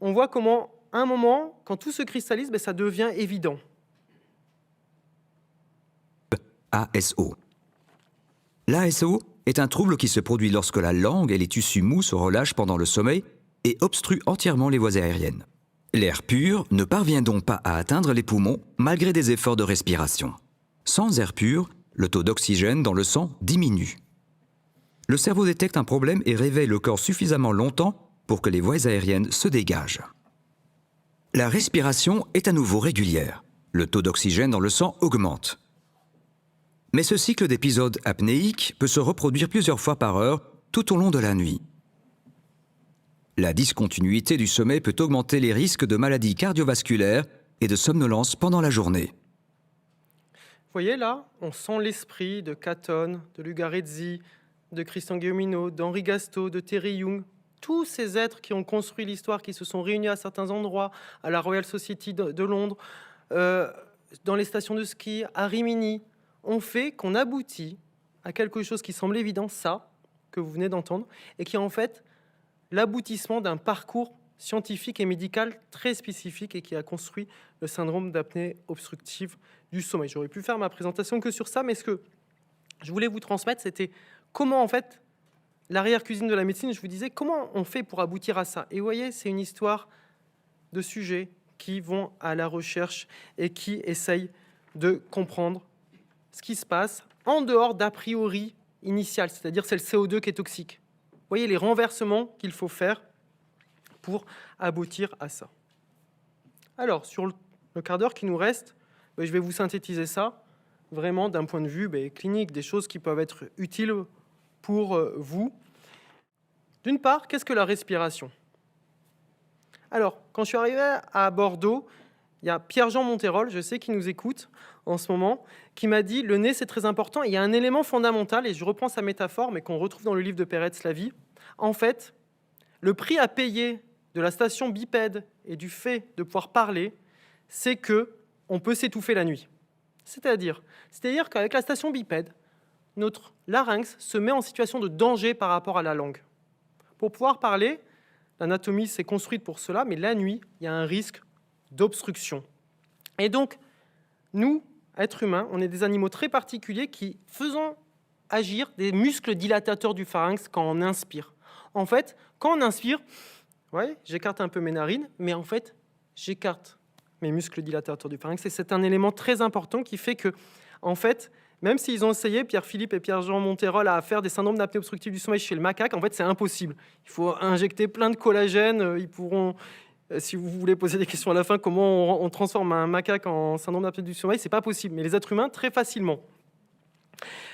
On voit comment, à un moment, quand tout se cristallise, ça devient évident. ASO. L'ASO est un trouble qui se produit lorsque la langue et les tissus mous se relâchent pendant le sommeil et obstruent entièrement les voies aériennes. L'air pur ne parvient donc pas à atteindre les poumons malgré des efforts de respiration. Sans air pur, le taux d'oxygène dans le sang diminue. Le cerveau détecte un problème et réveille le corps suffisamment longtemps pour que les voies aériennes se dégagent. La respiration est à nouveau régulière. Le taux d'oxygène dans le sang augmente. Mais ce cycle d'épisodes apnéiques peut se reproduire plusieurs fois par heure tout au long de la nuit. La discontinuité du sommeil peut augmenter les risques de maladies cardiovasculaires et de somnolence pendant la journée. Vous voyez là, on sent l'esprit de Catton, de Lugarezzi, de Christian Guilleminot, d'Henri Gastaut, de Terry Young, tous ces êtres qui ont construit l'histoire, qui se sont réunis à certains endroits, à la Royal Society de Londres, dans les stations de ski, à Rimini, ont fait qu'on aboutit à quelque chose qui semble évident, ça, que vous venez d'entendre, et qui est en fait l'aboutissement d'un parcours scientifique et médical très spécifique et qui a construit le syndrome d'apnée obstructive du sommeil. J'aurais pu faire ma présentation que sur ça, mais ce que je voulais vous transmettre, c'était comment, en fait, l'arrière-cuisine de la médecine, je vous disais, comment on fait pour aboutir à ça. Et vous voyez, c'est une histoire de sujets qui vont à la recherche et qui essayent de comprendre ce qui se passe en dehors d'a priori initial, c'est-à-dire c'est le CO2 qui est toxique. Vous voyez les renversements qu'il faut faire pour aboutir à ça. Alors, sur le quart d'heure qui nous reste, je vais vous synthétiser ça, vraiment d'un point de vue clinique, des choses qui peuvent être utiles pour vous. D'une part, qu'est-ce que la respiration? Alors, quand je suis arrivé à Bordeaux, il y a Pierre-Jean Monterol, je sais qu'il nous écoute en ce moment, qui m'a dit « le nez, c'est très important ». Il y a un élément fondamental, et je reprends sa métaphore, mais qu'on retrouve dans le livre de Peretz, La vie. En fait, le prix à payer de la station bipède et du fait de pouvoir parler, c'est qu'on peut s'étouffer la nuit. C'est-à-dire qu'avec la station bipède, notre larynx se met en situation de danger par rapport à la langue. Pour pouvoir parler, l'anatomie s'est construite pour cela, mais la nuit, il y a un risque d'obstruction. Et donc, nous, êtres humains, on est des animaux très particuliers qui faisons agir des muscles dilatateurs du pharynx quand on inspire. En fait, quand on inspire, ouais, j'écarte un peu mes narines, mais en fait, j'écarte mes muscles dilatateurs du pharynx. Et c'est un élément très important qui fait que, en fait, même s'ils ont essayé, Pierre-Philippe et Pierre-Jean Monterol, à faire des syndromes d'apnée obstructive du sommeil chez le macaque, en fait, c'est impossible. Il faut injecter plein de collagène. Ils pourront, si vous voulez poser des questions à la fin, comment on transforme un macaque en syndrome d'apnée du sommeil, c'est pas possible. Mais les êtres humains, très facilement.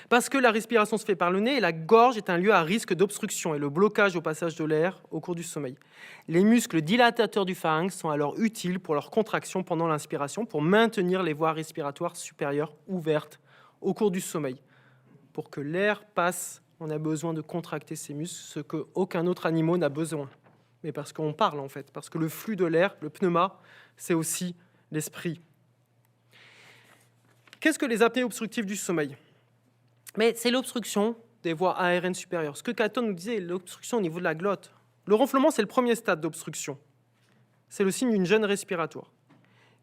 Parce que la respiration se fait par le nez et la gorge est un lieu à risque d'obstruction et le blocage au passage de l'air au cours du sommeil. Les muscles dilatateurs du pharynx sont alors utiles pour leur contraction pendant l'inspiration, pour maintenir les voies respiratoires supérieures ouvertes au cours du sommeil. Pour que l'air passe, on a besoin de contracter ces muscles, ce qu'aucun autre animal n'a besoin. Mais parce qu'on parle en fait, parce que le flux de l'air, le pneuma, c'est aussi l'esprit. Qu'est-ce que les apnées obstructives du sommeil ? Mais c'est l'obstruction des voies aériennes supérieures. Ce que Catton nous disait, l'obstruction au niveau de la glotte. Le ronflement, c'est le premier stade d'obstruction. C'est le signe d'une gêne respiratoire.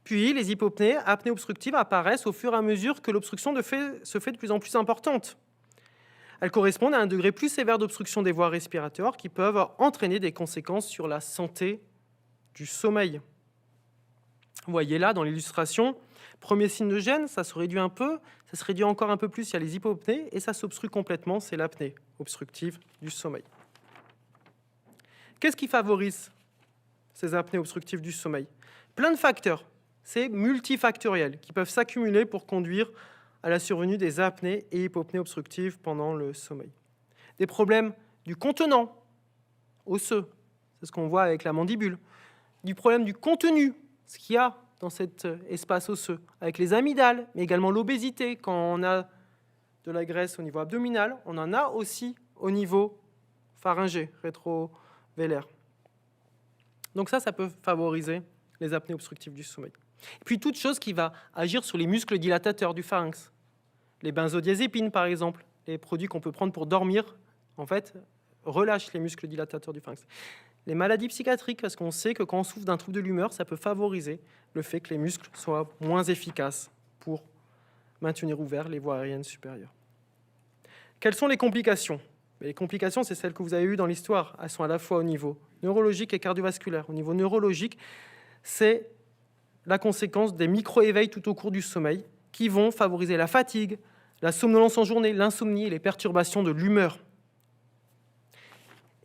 Puis, les hypopnées, apnées obstructives apparaissent au fur et à mesure que l'obstruction se fait de plus en plus importante. Elles correspondent à un degré plus sévère d'obstruction des voies respiratoires qui peuvent entraîner des conséquences sur la santé du sommeil. Vous voyez là, dans l'illustration, premier signe de gêne, ça se réduit un peu, ça se réduit encore un peu plus, il y a les hypopnées, et ça s'obstrue complètement, c'est l'apnée obstructive du sommeil. Qu'est-ce qui favorise ces apnées obstructives du sommeil? Plein de facteurs, c'est multifactoriel, qui peuvent s'accumuler pour conduire à la survenue des apnées et hypopnées obstructives pendant le sommeil. Des problèmes du contenant osseux, c'est ce qu'on voit avec la mandibule, du problème du contenu, ce qu'il y a dans cet espace osseux, avec les amygdales, mais également l'obésité. Quand on a de la graisse au niveau abdominal, on en a aussi au niveau pharyngé, rétrovélaire. Donc ça peut favoriser les apnées obstructives du sommeil. Et puis toute chose qui va agir sur les muscles dilatateurs du pharynx. Les benzodiazépines, par exemple, les produits qu'on peut prendre pour dormir, en fait, relâchent les muscles dilatateurs du pharynx. Les maladies psychiatriques, parce qu'on sait que quand on souffre d'un trouble de l'humeur, ça peut favoriser le fait que les muscles soient moins efficaces pour maintenir ouverts les voies aériennes supérieures. Quelles sont les complications? Les complications, c'est celles que vous avez eues dans l'histoire. Elles sont à la fois au niveau neurologique et cardiovasculaire. Au niveau neurologique, c'est la conséquence des micro-éveils tout au cours du sommeil qui vont favoriser la fatigue, la somnolence en journée, l'insomnie et les perturbations de l'humeur.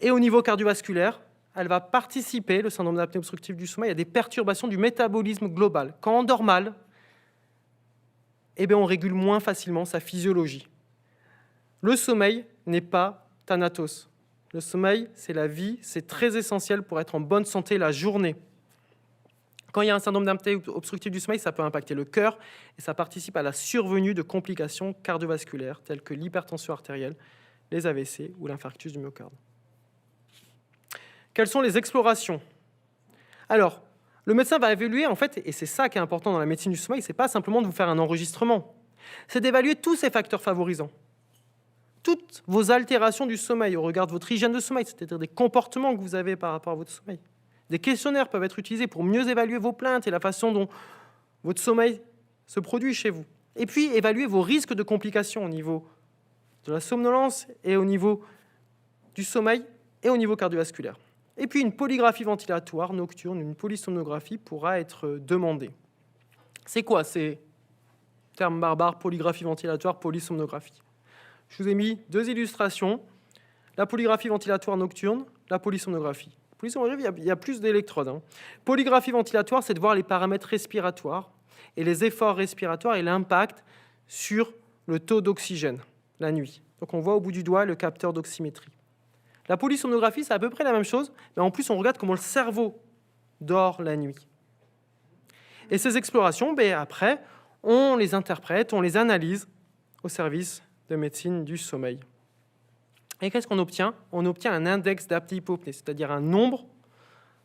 Et au niveau cardiovasculaire, elle va participer, le syndrome d'apnée obstructive du sommeil, à des perturbations du métabolisme global. Quand on dort mal, on régule moins facilement sa physiologie. Le sommeil n'est pas thanatos. Le sommeil, c'est la vie, c'est très essentiel pour être en bonne santé la journée. Quand il y a un syndrome d'apnée obstructive du sommeil, ça peut impacter le cœur et ça participe à la survenue de complications cardiovasculaires telles que l'hypertension artérielle, les AVC ou l'infarctus du myocarde. Quelles sont les explorations? Alors, le médecin va évaluer, en fait, et c'est ça qui est important dans la médecine du sommeil, c'est pas simplement de vous faire un enregistrement, c'est d'évaluer tous ces facteurs favorisants. Toutes vos altérations du sommeil au regard de votre hygiène de sommeil, c'est-à-dire des comportements que vous avez par rapport à votre sommeil. Des questionnaires peuvent être utilisés pour mieux évaluer vos plaintes et la façon dont votre sommeil se produit chez vous. Et puis, évaluer vos risques de complications au niveau de la somnolence et au niveau du sommeil et au niveau cardiovasculaire. Et puis, une polygraphie ventilatoire nocturne, une polysomnographie pourra être demandée. C'est quoi ces termes barbares, polygraphie ventilatoire, polysomnographie? Je vous ai mis 2 illustrations, la polygraphie ventilatoire nocturne, la polysomnographie. Polysomnographie, il y a plus d'électrodes. Polygraphie ventilatoire, c'est de voir les paramètres respiratoires et les efforts respiratoires et l'impact sur le taux d'oxygène la nuit. Donc on voit au bout du doigt le capteur d'oxymétrie. La polysomnographie, c'est à peu près la même chose, mais en plus on regarde comment le cerveau dort la nuit. Et ces explorations, après, on les interprète, on les analyse au service de médecine du sommeil. Et qu'est-ce qu'on obtient? On obtient un index d'apnée-hypopnée, c'est-à-dire un nombre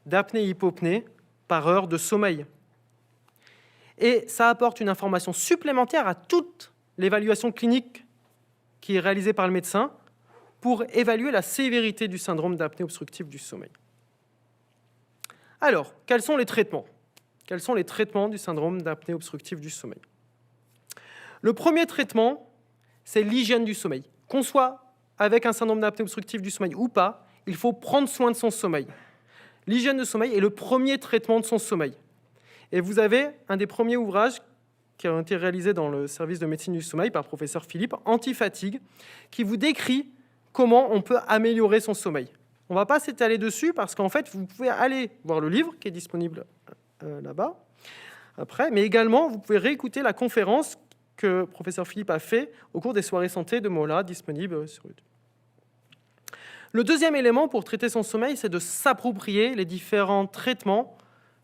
d'apnée-hypopnée par heure de sommeil. Et ça apporte une information supplémentaire à toute l'évaluation clinique qui est réalisée par le médecin pour évaluer la sévérité du syndrome d'apnée obstructive du sommeil. Alors, quels sont les traitements? Quels sont les traitements du syndrome d'apnée obstructive du sommeil? Le premier traitement, c'est l'hygiène du sommeil. Qu'on soit avec un syndrome d'apnée obstructive du sommeil ou pas, il faut prendre soin de son sommeil. L'hygiène de sommeil est le premier traitement de son sommeil. Et vous avez un des premiers ouvrages qui a été réalisé dans le service de médecine du sommeil par le professeur Philippe, Antifatigue, qui vous décrit comment on peut améliorer son sommeil. On ne va pas s'étaler dessus parce qu'en fait, vous pouvez aller voir le livre qui est disponible là-bas, après, mais également, vous pouvez réécouter la conférence que le professeur Philippe a fait au cours des soirées santé de Mola, disponible sur YouTube. Le deuxième élément pour traiter son sommeil, c'est de s'approprier les différents traitements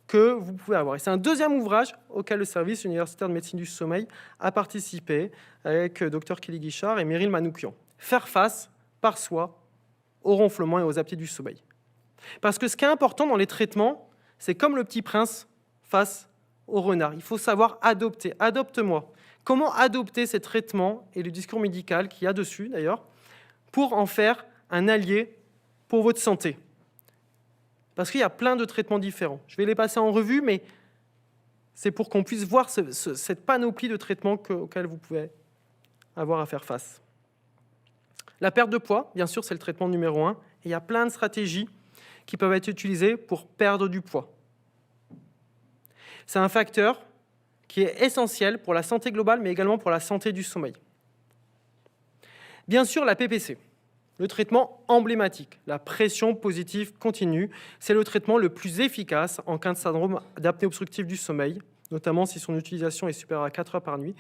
que vous pouvez avoir. Et c'est un deuxième ouvrage auquel le service universitaire de médecine du sommeil a participé avec Dr Kelly Guichard et Meryl Manoukian. Faire face par soi au ronflement et aux apnées du sommeil. Parce que ce qui est important dans les traitements, c'est comme le petit prince face au renard. Il faut savoir adopter. Adopte-moi. Comment adopter ces traitements et le discours médical qu'il y a dessus, d'ailleurs, pour en faire un allié pour votre santé. Parce qu'il y a plein de traitements différents. Je vais les passer en revue, mais c'est pour qu'on puisse voir cette panoplie de traitements auxquels vous pouvez avoir à faire face. La perte de poids, bien sûr, c'est le traitement numéro 1. Et il y a plein de stratégies qui peuvent être utilisées pour perdre du poids. C'est un facteur qui est essentiel pour la santé globale, mais également pour la santé du sommeil. Bien sûr, la PPC, le traitement emblématique, la pression positive continue, c'est le traitement le plus efficace en cas de syndrome d'apnée obstructive du sommeil, notamment si son utilisation est supérieure à 4 heures par nuit.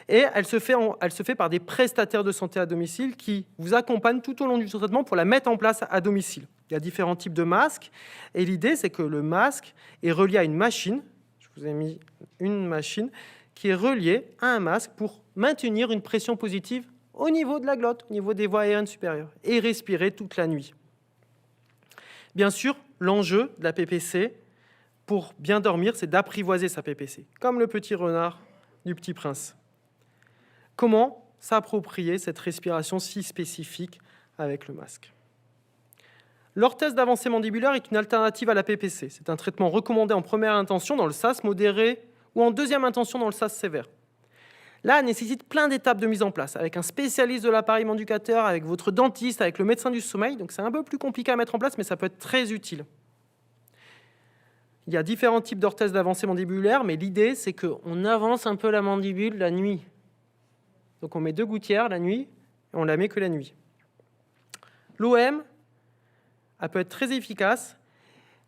Et elle se fait par des prestataires de santé à domicile qui vous accompagnent tout au long du traitement pour la mettre en place à domicile. Il y a différents types de masques, et l'idée, c'est que le masque est relié à une machine. Je vous ai mis une machine qui est reliée à un masque pour maintenir une pression positive au niveau de la glotte, au niveau des voies aériennes supérieures, et respirer toute la nuit. Bien sûr, l'enjeu de la PPC, pour bien dormir, c'est d'apprivoiser sa PPC, comme le petit renard du Petit Prince. Comment s'approprier cette respiration si spécifique avec le masque? L'orthèse d'avancée mandibulaire est une alternative à la PPC. C'est un traitement recommandé en première intention dans le SAS modéré ou en deuxième intention dans le SAS sévère. Là, elle nécessite plein d'étapes de mise en place, avec un spécialiste de l'appareil mandibucateur, avec votre dentiste, avec le médecin du sommeil. Donc c'est un peu plus compliqué à mettre en place, mais ça peut être très utile. Il y a différents types d'orthèses d'avancée mandibulaire, mais l'idée, c'est qu'on avance un peu la mandibule la nuit. Donc on met 2 gouttières la nuit, et on la met que la nuit. L'OM, elle peut être très efficace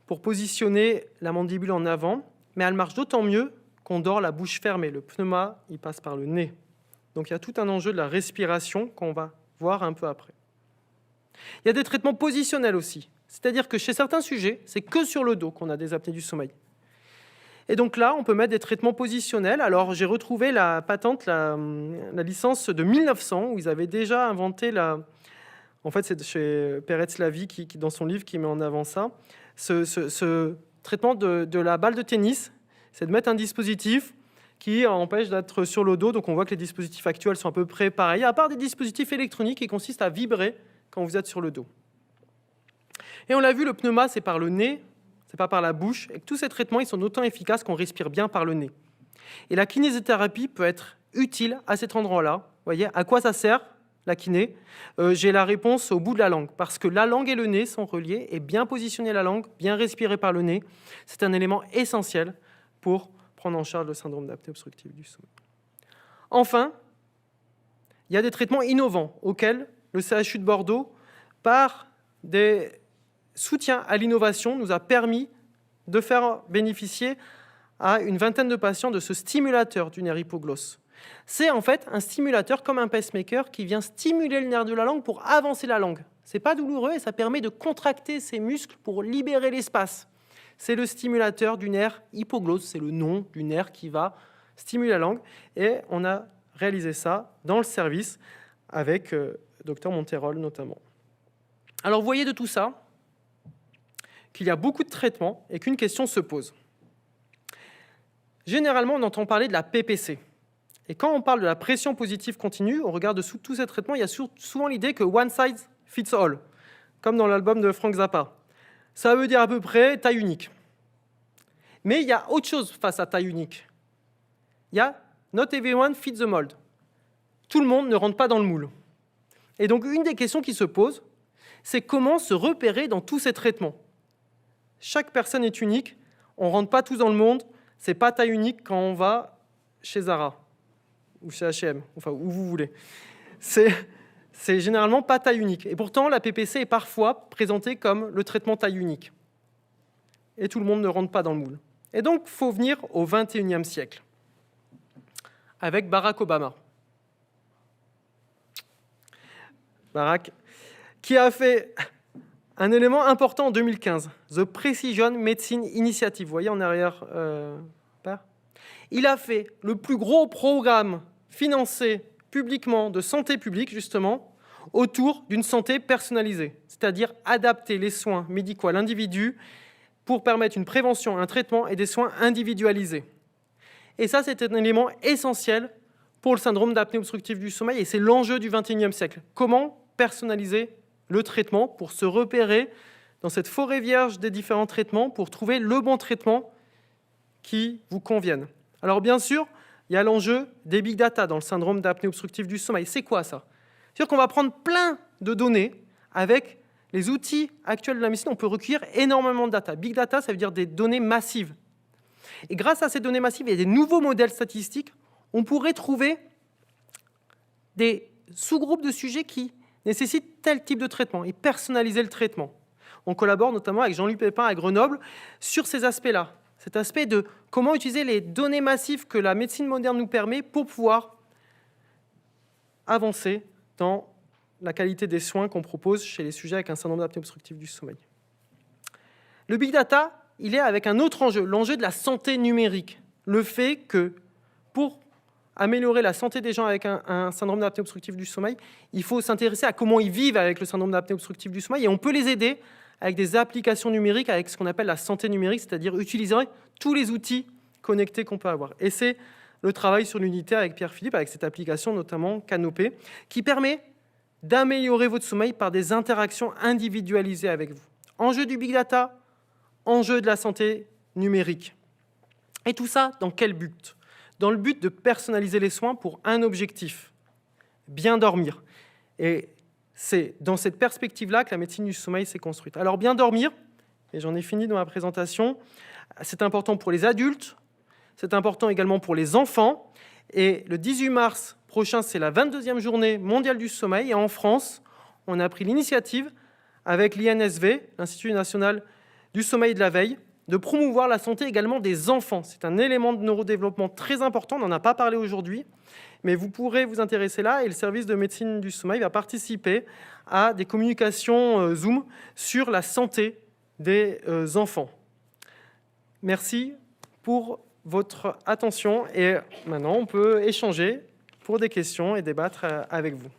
pour positionner la mandibule en avant, mais elle marche d'autant mieux qu'on dort la bouche fermée. Le pneuma, il passe par le nez. Donc il y a tout un enjeu de la respiration qu'on va voir un peu après. Il y a des traitements positionnels aussi. C'est-à-dire que chez certains sujets, c'est que sur le dos qu'on a des apnées du sommeil. Et donc là, on peut mettre des traitements positionnels. Alors, j'ai retrouvé la patente, la licence de 1900, où ils avaient déjà inventé En fait, c'est chez Peretz-Lavie, qui, dans son livre, qui met en avant ça. Ce traitement de la balle de tennis, c'est de mettre un dispositif qui empêche d'être sur le dos. Donc, on voit que les dispositifs actuels sont à peu près pareils, à part des dispositifs électroniques qui consistent à vibrer quand vous êtes sur le dos. Et on l'a vu, le pneuma, c'est par le nez, c'est pas par la bouche. Et que tous ces traitements, ils sont d'autant efficaces qu'on respire bien par le nez. Et la kinésithérapie peut être utile à cet endroit-là. Vous voyez, à quoi ça sert, la kiné? J'ai la réponse au bout de la langue. Parce que la langue et le nez sont reliés. Et bien positionner la langue, bien respirer par le nez, c'est un élément essentiel pour prendre en charge le syndrome d'apnée obstructive du sommeil. Enfin, il y a des traitements innovants auxquels le CHU de Bordeaux, par des soutiens à l'innovation, nous a permis de faire bénéficier à une vingtaine de patients de ce stimulateur du nerf hypoglosse. C'est en fait un stimulateur comme un pacemaker qui vient stimuler le nerf de la langue pour avancer la langue. C'est pas douloureux et ça permet de contracter ses muscles pour libérer l'espace. C'est le stimulateur du nerf hypoglosse, c'est le nom du nerf qui va stimuler la langue. Et on a réalisé ça dans le service avec Dr Monterol notamment. Alors vous voyez de tout ça qu'il y a beaucoup de traitements et qu'une question se pose. Généralement, on entend parler de la PPC. Et quand on parle de la pression positive continue, on regarde dessous tous ces traitements, il y a souvent l'idée que one size fits all, comme dans l'album de Frank Zappa. Ça veut dire à peu près taille unique. Mais il y a autre chose face à taille unique. Il y a not everyone fits the mold. Tout le monde ne rentre pas dans le moule. Et donc, une des questions qui se pose, c'est comment se repérer dans tous ces traitements. Chaque personne est unique, on ne rentre pas tous dans le monde, ce n'est pas taille unique quand on va chez Zara ou chez H&M, enfin où vous voulez. C'est généralement pas taille unique. Et pourtant, la PPC est parfois présentée comme le traitement taille unique. Et tout le monde ne rentre pas dans le moule. Et donc, il faut venir au XXIe siècle, avec Barack Obama. Barack, qui a fait un élément important en 2015, The Precision Medicine Initiative. Vous voyez en arrière, il a fait le plus gros programme financé publiquement de santé publique, justement, autour d'une santé personnalisée, c'est-à-dire adapter les soins médicaux à l'individu pour permettre une prévention, un traitement et des soins individualisés. Et ça, c'est un élément essentiel pour le syndrome d'apnée obstructive du sommeil, et c'est l'enjeu du XXIe siècle. Comment personnaliser le traitement pour se repérer dans cette forêt vierge des différents traitements, pour trouver le bon traitement qui vous convienne. Alors bien sûr, il y a l'enjeu des big data dans le syndrome d'apnée obstructive du sommeil. C'est quoi ça? C'est-à-dire qu'on va prendre plein de données avec les outils actuels de la médecine. On peut recueillir énormément de data. Big data, ça veut dire des données massives. Et grâce à ces données massives et des nouveaux modèles statistiques, on pourrait trouver des sous-groupes de sujets qui nécessitent tel type de traitement et personnaliser le traitement. On collabore notamment avec Jean-Luc Pépin à Grenoble sur ces aspects-là. Cet aspect de comment utiliser les données massives que la médecine moderne nous permet pour pouvoir avancer dans la qualité des soins qu'on propose chez les sujets avec un syndrome d'apnée obstructive du sommeil. Le big data, il est avec un autre enjeu, l'enjeu de la santé numérique. Le fait que pour améliorer la santé des gens avec un syndrome d'apnée obstructive du sommeil, il faut s'intéresser à comment ils vivent avec le syndrome d'apnée obstructive du sommeil, et on peut les aider avec des applications numériques, avec ce qu'on appelle la santé numérique, c'est-à-dire utiliser tous les outils connectés qu'on peut avoir. Et c'est le travail sur l'unité avec Pierre-Philippe, avec cette application notamment Canopé, qui permet d'améliorer votre sommeil par des interactions individualisées avec vous. Enjeu du big data, enjeu de la santé numérique. Et tout ça, dans quel but? Dans le but de personnaliser les soins pour un objectif, bien dormir. Et c'est dans cette perspective-là que la médecine du sommeil s'est construite. Alors bien dormir, et j'en ai fini dans ma présentation, c'est important pour les adultes, c'est important également pour les enfants. Et le 18 mars prochain, c'est la 22e journée mondiale du sommeil. Et en France, on a pris l'initiative avec l'INSV, l'Institut national du sommeil et de la veille, de promouvoir la santé également des enfants. C'est un élément de neurodéveloppement très important, on n'en a pas parlé aujourd'hui, mais vous pourrez vous intéresser là, et le service de médecine du sommeil va participer à des communications Zoom sur la santé des enfants. Merci pour votre attention, et maintenant on peut échanger pour des questions et débattre avec vous.